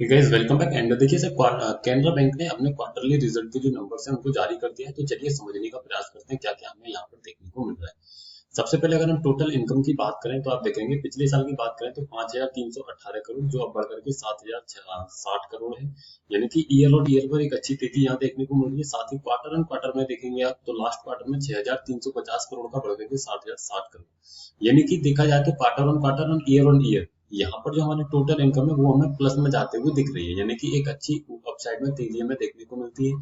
Guys welcome back. And देखिए sir, Canara bank ने अपने क्वार्टरली रिजल्ट के जो नंबर्स हैं उनको जारी कर दिया है। तो चलिए समझने का प्रयास करते हैं क्या क्या हमें यहाँ पर देखने को मिल रहा है। सबसे पहले अगर हम टोटल इनकम की बात करें तो आप देखेंगे पिछले साल की बात करें तो 5,318 करोड़, जो अब बढ़ करके 7,060 करोड़ है। यानी कि ईयर और ईयर पर एक अच्छी तेजी यहाँ देखने को मिल रही है। साथ ही क्वार्टर एंड क्वार्टर में देखेंगे आप तो लास्ट क्वार्टर में 6,350 करोड़ का बढ़ करके 7,060 करोड़। यानी कि देखा जाए तो क्वार्टर ऑन ईयर यहाँ पर जो हमारी टोटल इनकम है वो हमें प्लस में जाते हुए दिख रही है। यानी कि एक अच्छी अपसाइड में तेजी हमें देखने को मिलती है।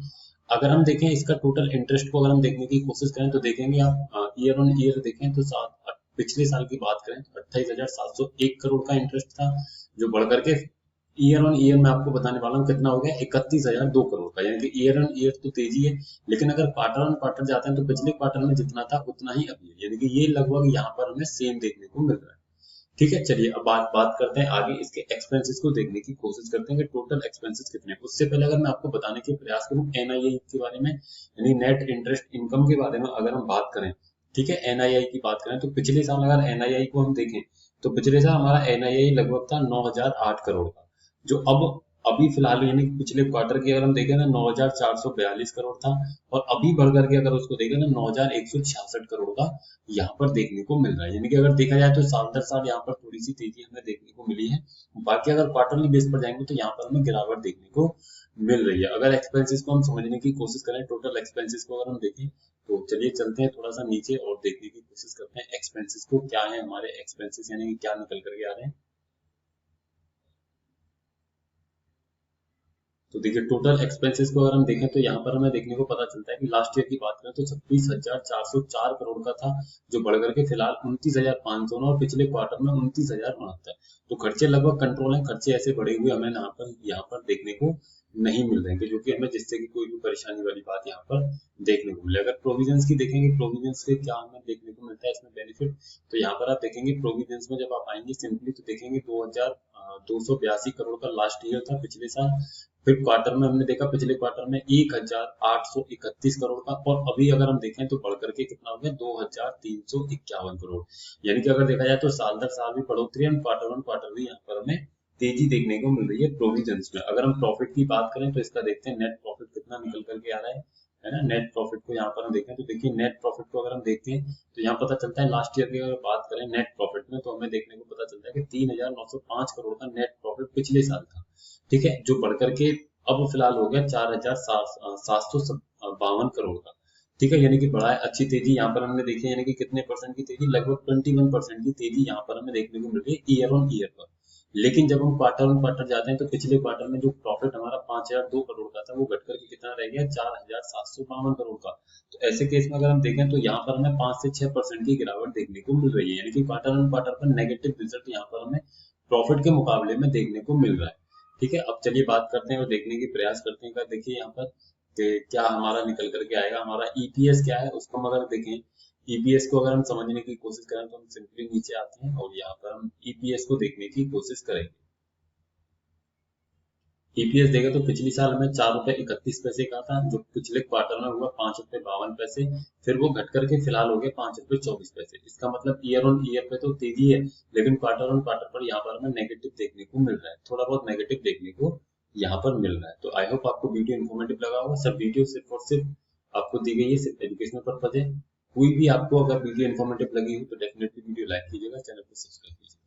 अगर हम देखें इसका टोटल इंटरेस्ट को अगर हम देखने की कोशिश करें तो देखेंगे आप ईयर ऑन ईयर देखें तो पिछले साल की बात करें तो 28,701 करोड़ का इंटरेस्ट था, जो बढ़ करके ईयर ऑन ईयर में आपको बताने वाला हूँ कितना हो गया, 31,002 करोड़ का। यानी कि ईयर ऑन ईयर तो तेजी है, लेकिन अगर क्वार्टर ऑन क्वार्टर जाते हैं तो पिछले क्वार्टर में जितना था उतना ही अभी है। यानी कि ये लगभग यहाँ पर हमें सेम देखने को मिल रहा है। ठीक है, चलिए अब बात बात करते हैं आगे इसके एक्सपेंसेस को देखने की कोशिश करते हैं कि टोटल एक्सपेंसेस कितने हैं। उससे पहले अगर मैं आपको बताने की प्रयास करूं एनआईआई के बारे में, यानी नेट इंटरेस्ट इनकम के बारे में अगर हम बात करें, ठीक है, एनआईआई की बात करें तो पिछले साल अगर एनआईआई को हम देखें तो पिछले साल हमारा एनआईआई लगभग था 9,008 करोड़ का, जो अब अभी फिलहाल यानी कि पिछले क्वार्टर की अगर हम देखें ना 9,442 करोड़ था, और अभी बढ़ करके अगर उसको देखें ना 9,166 करोड़ का यहाँ पर देखने को मिल रहा है। यानी कि अगर देखा जाए तो साल दर साल यहाँ पर थोड़ी सी तेजी हमें देखने को मिली है। बाकी अगर क्वार्टरली बेस पर जाएंगे तो यहाँ पर हमें गिरावट देखने को मिल रही है। अगर एक्सपेंसेस को हम समझने की कोशिश करें, टोटल एक्सपेंसेस को अगर हम देखें तो चलिए चलते हैं थोड़ा सा नीचे और देखने की कोशिश करते हैं एक्सपेंसेस को, क्या है हमारे एक्सपेंसेस, यानी कि क्या निकल करके आ रहे हैं। तो देखिए टोटल एक्सपेंसेस को अगर हम देखें तो यहाँ पर हमें देखने को पता चलता है कि लास्ट ईयर की बात करें तो 26,404 करोड़ का था, जो बढ़ करके फिलहाल 29,500 और पिछले क्वार्टर में 29,069। तो खर्चे लगभग कंट्रोल हैं, खर्चे ऐसे बढ़े हुए हमें यहाँ पर देखने को नहीं मिल रहे हैं जो कि हमें जिससे कि कोई भी परेशानी वाली बात यहाँ पर देखने को मिले। अगर प्रोविजंस की देखेंगे, प्रोविजंस से क्या हमें देखने को मिलता है इसमें बेनिफिट, तो यहाँ पर आप देखेंगे प्रोविजंस में जब आप आएंगे सिंपली तो देखेंगे 2,282 करोड़ का लास्ट ईयर था पिछले साल। फिर क्वार्टर में हमने देखा पिछले क्वार्टर में 1,831 करोड़ का, और अभी अगर हम देखें तो बढ़ करके कितना हो गया 2,351 करोड़। यानी कि अगर देखा जाए तो साल दर साल भी बढ़ोतरी है, क्वार्टर ऑन क्वार्टर भी यहाँ पर हमें तेजी देखने को मिल रही है प्रोविजंस में। अगर हम प्रॉफिट की बात करें तो इसका देखते हैं नेट प्रॉफिट कितना निकल करके आ रहा है ना। नेट प्रॉफिट को यहाँ पर हम देखें तो देखिए नेट प्रॉफिट को अगर हम देखते हैं तो यहाँ पता चलता है लास्ट ईयर की अगर बात करें नेट प्रॉफिट में तो हमें देखने को पता चलता है कि 3,905 करोड़ का नेट प्रॉफिट पिछले साल था। ठीक है, जो बढ़ करके अब फिलहाल हो गया 4,752 करोड़ का। ठीक है, यानी कि बड़ा अच्छी तेजी यहाँ पर हमने देखी है। यानी कि कितने परसेंट की तेजी, लगभग 21% की तेजी यहाँ पर हमें देखने को मिल रही है ईयर ऑन ईयर पर। लेकिन जब हम क्वार्टर ऑन क्वार्टर जाते हैं तो पिछले क्वार्टर में जो प्रॉफिट हमारा 5,002 करोड़ का था वो घट करके कितना रह गया 4,752 करोड़ का। तो ऐसे केस में अगर हम देखें तो यहाँ पर हमें 5 से 6% की गिरावट देखने को मिल रही है। यानी कि क्वार्टर ऑन क्वार्टर पर नेगेटिव रिजल्ट यहाँ पर हमें प्रॉफिट के मुकाबले में देखने को मिल रहा है। ठीक है, अब चलिए बात करते हैं और देखने की प्रयास करते हैं। देखिए यहाँ पर कि क्या हमारा निकल करके आएगा, हमारा ईपीएस क्या है उसको हम अगर देखें, ईपीएस को अगर हम समझने की कोशिश करें तो हम सिंपली नीचे आते हैं और यहाँ पर हम ईपीएस को देखने की कोशिश करेंगे। ईपीएस देगा तो पिछले साल हमें 4 रुपए 31 पैसे का था, जो पिछले क्वार्टर में हुआ 5 रुपए 52 पैसे। फिर वो घट करके फिलहाल हो गया 5 रुपए 24 पैसे। इसका मतलब ईयर ऑन ईयर पे तो तेजी है, लेकिन क्वार्टर ऑन क्वार्टर पर यहाँ पर हमें नेगेटिव देखने को मिल रहा है, थोड़ा बहुत नेगेटिव देखने को यहाँ पर मिल रहा है। तो आई होप आपको वीडियो इन्फॉर्मेटिव लगा होगा। सब वीडियो सिर्फ और सिर्फ आपको दी गई है, सिर्फ एजुकेशनल पर्पज है। कोई भी आपको अगर वीडियो इन्फॉर्मेटिव लगी हो तो डेफिनेटली वीडियो लाइक कीजिएगा, चैनल को सब्सक्राइब कीजिएगा।